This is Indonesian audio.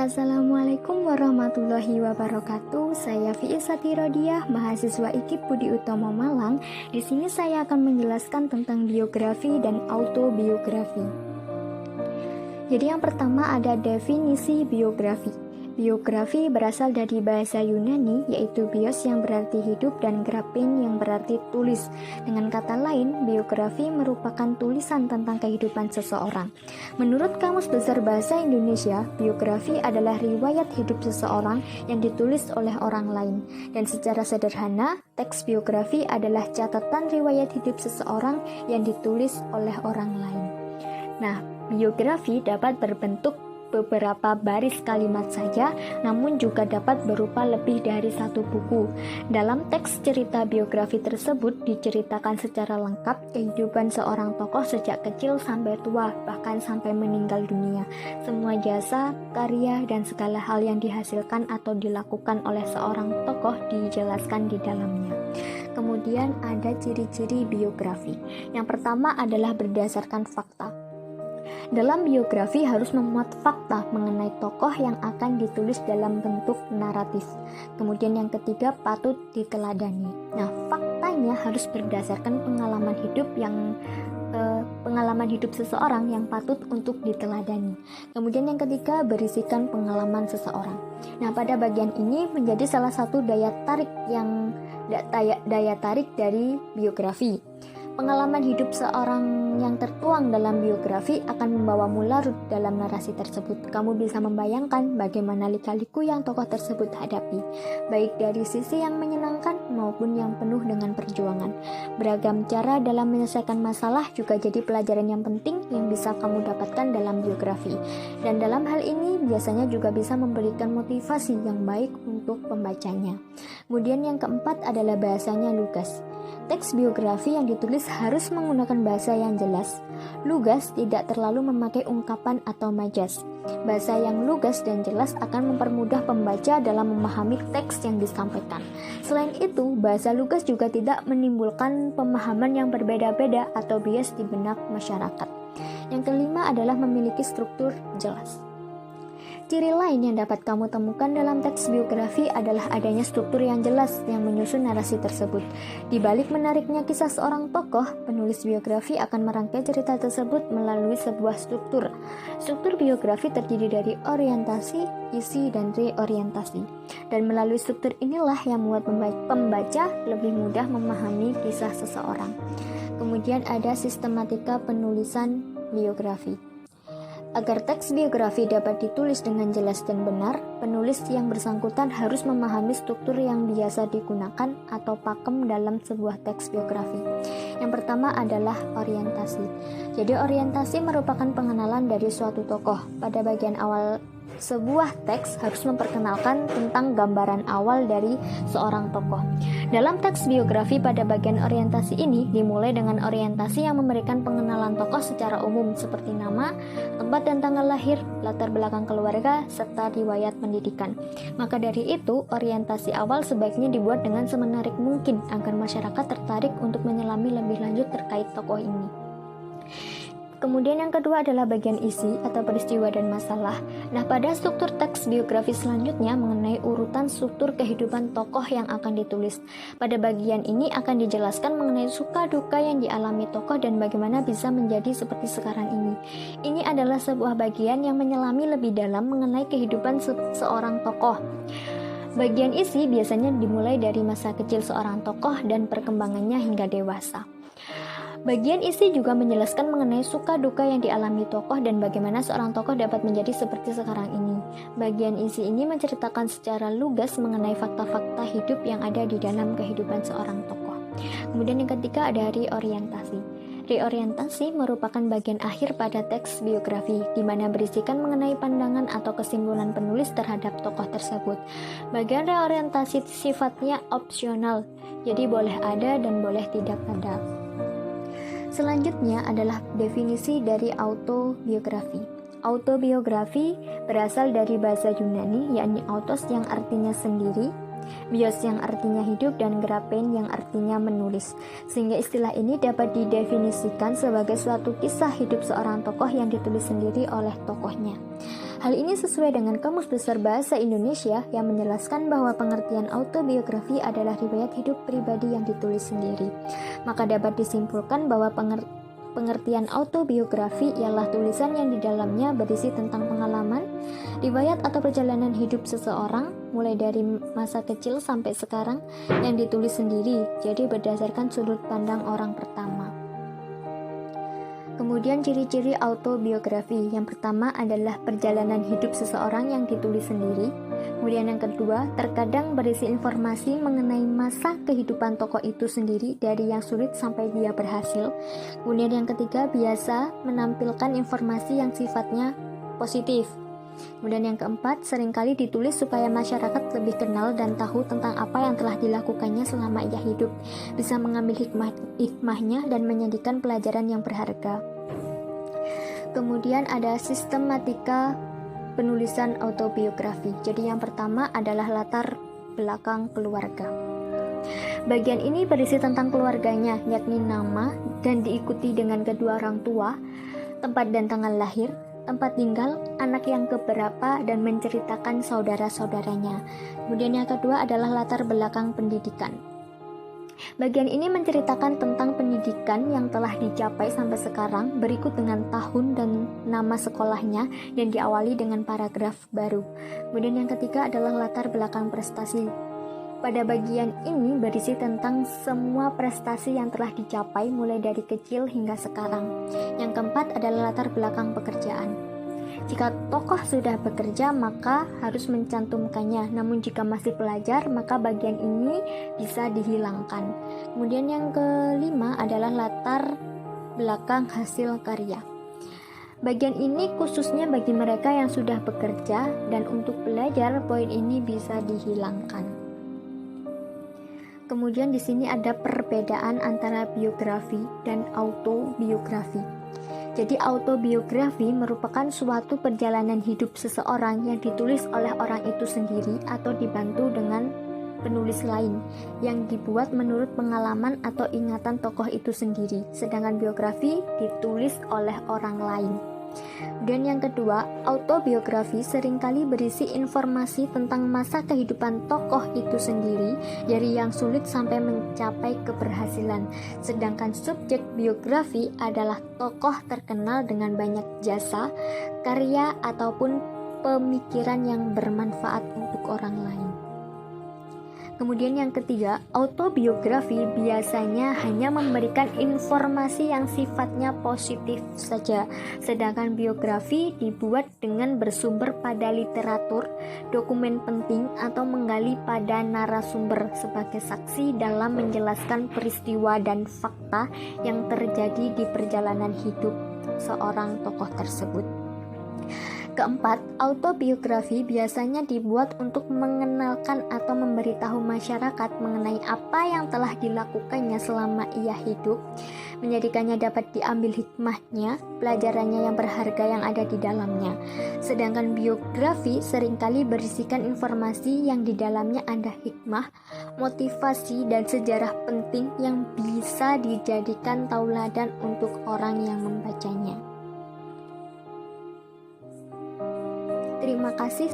Assalamualaikum warahmatullahi wabarakatuh. Saya Fiisati Rodiah, mahasiswa IKIP Budi Utomo Malang. Di sini saya akan menjelaskan tentang biografi dan autobiografi. Jadi yang pertama ada definisi biografi. Biografi berasal dari bahasa Yunani, yaitu bios yang berarti hidup dan graphein yang berarti tulis. Dengan kata lain, biografi merupakan tulisan tentang kehidupan seseorang. Menurut Kamus Besar Bahasa Indonesia, biografi adalah riwayat hidup seseorang yang ditulis oleh orang lain. Dan secara sederhana, teks biografi adalah catatan riwayat hidup seseorang yang ditulis oleh orang lain. Nah, biografi dapat berbentuk beberapa baris kalimat saja, namun juga dapat berupa lebih dari satu buku. Dalam teks cerita biografi tersebut diceritakan secara lengkap kehidupan seorang tokoh sejak kecil sampai tua, bahkan sampai meninggal dunia. Semua jasa, karya, dan segala hal yang dihasilkan atau dilakukan oleh seorang tokoh dijelaskan di dalamnya. Kemudian ada ciri-ciri biografi. Yang pertama adalah berdasarkan fakta. Dalam biografi harus memuat fakta mengenai tokoh yang akan ditulis dalam bentuk naratif. Kemudian yang ketiga, patut diteladani. Nah, faktanya harus berdasarkan pengalaman hidup seseorang yang patut untuk diteladani. Kemudian yang ketiga, berisikan pengalaman seseorang. Nah, pada bagian ini menjadi salah satu daya tarik dari biografi. Pengalaman hidup seorang yang tertuang dalam biografi akan membawamu larut dalam narasi tersebut. Kamu bisa membayangkan bagaimana lika-liku yang tokoh tersebut hadapi, baik dari sisi yang menyenangkan maupun yang penuh dengan perjuangan. Beragam cara dalam menyelesaikan masalah juga jadi pelajaran yang penting yang bisa kamu dapatkan dalam biografi. Dan dalam hal ini biasanya juga bisa memberikan motivasi yang baik untuk pembacanya. Kemudian yang keempat adalah bahasanya lugas. Teks biografi yang ditulis harus menggunakan bahasa yang jelas. Lugas tidak terlalu memakai ungkapan atau majas. Bahasa yang lugas dan jelas akan mempermudah pembaca dalam memahami teks yang disampaikan. Selain itu, bahasa lugas juga tidak menimbulkan pemahaman yang berbeda-beda atau bias di benak masyarakat. Yang kelima adalah memiliki struktur jelas. Ciri lain yang dapat kamu temukan dalam teks biografi adalah adanya struktur yang jelas yang menyusun narasi tersebut. Di balik menariknya kisah seorang tokoh, penulis biografi akan merangkai cerita tersebut melalui sebuah struktur. Struktur biografi terdiri dari orientasi, isi, dan reorientasi. Dan melalui struktur inilah yang membuat pembaca lebih mudah memahami kisah seseorang. Kemudian ada sistematika penulisan biografi. Agar teks biografi dapat ditulis dengan jelas dan benar, penulis yang bersangkutan harus memahami struktur yang biasa digunakan atau pakem dalam sebuah teks biografi. Yang pertama adalah orientasi. Jadi orientasi merupakan pengenalan dari suatu tokoh. Pada bagian awal sebuah teks harus memperkenalkan tentang gambaran awal dari seorang tokoh. Dalam teks biografi pada bagian orientasi ini dimulai dengan orientasi yang memberikan pengenalan tokoh secara umum seperti nama, tempat dan tanggal lahir, latar belakang keluarga, serta riwayat pendidikan. Maka dari itu, orientasi awal sebaiknya dibuat dengan semenarik mungkin agar masyarakat tertarik untuk menyelami lebih lanjut terkait tokoh ini. Kemudian yang kedua adalah bagian isi atau peristiwa dan masalah. Nah, pada struktur teks biografi selanjutnya mengenai urutan struktur kehidupan tokoh yang akan ditulis. Pada bagian ini akan dijelaskan mengenai suka duka yang dialami tokoh dan bagaimana bisa menjadi seperti sekarang ini. Ini adalah sebuah bagian yang menyelami lebih dalam mengenai kehidupan seorang tokoh. Bagian isi biasanya dimulai dari masa kecil seorang tokoh dan perkembangannya hingga dewasa. Bagian isi juga menjelaskan mengenai suka duka yang dialami tokoh dan bagaimana seorang tokoh dapat menjadi seperti sekarang ini. Bagian isi ini menceritakan secara lugas mengenai fakta-fakta hidup yang ada di dalam kehidupan seorang tokoh. Kemudian yang ketiga ada reorientasi. Reorientasi merupakan bagian akhir pada teks biografi, di mana berisikan mengenai pandangan atau kesimpulan penulis terhadap tokoh tersebut. Bagian reorientasi sifatnya opsional, jadi boleh ada dan boleh tidak ada. Selanjutnya adalah definisi dari autobiografi. Autobiografi berasal dari bahasa Yunani, yakni autos yang artinya sendiri, bios yang artinya hidup, dan graphein yang artinya menulis. Sehingga istilah ini dapat didefinisikan sebagai suatu kisah hidup seorang tokoh yang ditulis sendiri oleh tokohnya. Hal ini sesuai dengan Kamus Besar Bahasa Indonesia yang menjelaskan bahwa pengertian autobiografi adalah riwayat hidup pribadi yang ditulis sendiri. Maka dapat disimpulkan bahwa pengertian autobiografi ialah tulisan yang di dalamnya berisi tentang pengalaman, riwayat atau perjalanan hidup seseorang, mulai dari masa kecil sampai sekarang, yang ditulis sendiri, jadi berdasarkan sudut pandang orang pertama. Kemudian ciri-ciri autobiografi. Yang pertama adalah perjalanan hidup seseorang yang ditulis sendiri. Kemudian yang kedua, terkadang berisi informasi mengenai masa kehidupan tokoh itu sendiri dari yang sulit sampai dia berhasil. Kemudian yang ketiga, biasa menampilkan informasi yang sifatnya positif. Kemudian yang keempat, seringkali ditulis supaya masyarakat lebih kenal dan tahu tentang apa yang telah dilakukannya selama ia hidup, bisa mengambil hikmahnya dan menjadikan pelajaran yang berharga. Kemudian ada sistematika penulisan autobiografi. Jadi yang pertama adalah latar belakang keluarga. Bagian ini berisi tentang keluarganya, yakni nama dan diikuti dengan kedua orang tua, tempat dan tanggal lahir, tempat tinggal, anak yang keberapa, dan menceritakan saudara-saudaranya. Kemudian yang kedua adalah latar belakang pendidikan. Bagian ini menceritakan tentang pendidikan yang telah dicapai sampai sekarang, berikut dengan tahun dan nama sekolahnya, dan diawali dengan paragraf baru. Kemudian yang ketiga adalah latar belakang prestasi. Pada bagian ini berisi tentang semua prestasi yang telah dicapai mulai dari kecil hingga sekarang. Yang keempat adalah latar belakang pekerjaan. Jika tokoh sudah bekerja, maka harus mencantumkannya. Namun jika masih pelajar, maka bagian ini bisa dihilangkan. Kemudian yang kelima adalah latar belakang hasil karya. Bagian ini khususnya bagi mereka yang sudah bekerja, dan untuk pelajar poin ini bisa dihilangkan. Kemudian di sini ada perbedaan antara biografi dan autobiografi. Jadi autobiografi merupakan suatu perjalanan hidup seseorang yang ditulis oleh orang itu sendiri atau dibantu dengan penulis lain yang dibuat menurut pengalaman atau ingatan tokoh itu sendiri. Sedangkan biografi ditulis oleh orang lain. Dan yang kedua, autobiografi seringkali berisi informasi tentang masa kehidupan tokoh itu sendiri dari yang sulit sampai mencapai keberhasilan. Sedangkan subjek biografi adalah tokoh terkenal dengan banyak jasa, karya, ataupun pemikiran yang bermanfaat untuk orang lain. Kemudian yang ketiga, autobiografi biasanya hanya memberikan informasi yang sifatnya positif saja, sedangkan biografi dibuat dengan bersumber pada literatur, dokumen penting, atau menggali pada narasumber sebagai saksi dalam menjelaskan peristiwa dan fakta yang terjadi di perjalanan hidup seorang tokoh tersebut. Keempat, autobiografi biasanya dibuat untuk mengenalkan atau memberitahu masyarakat mengenai apa yang telah dilakukannya selama ia hidup, menjadikannya dapat diambil hikmahnya, pelajarannya yang berharga yang ada di dalamnya. Sedangkan biografi seringkali berisikan informasi yang di dalamnya ada hikmah, motivasi, dan sejarah penting yang bisa dijadikan tauladan untuk orang yang membacanya. Terima kasih.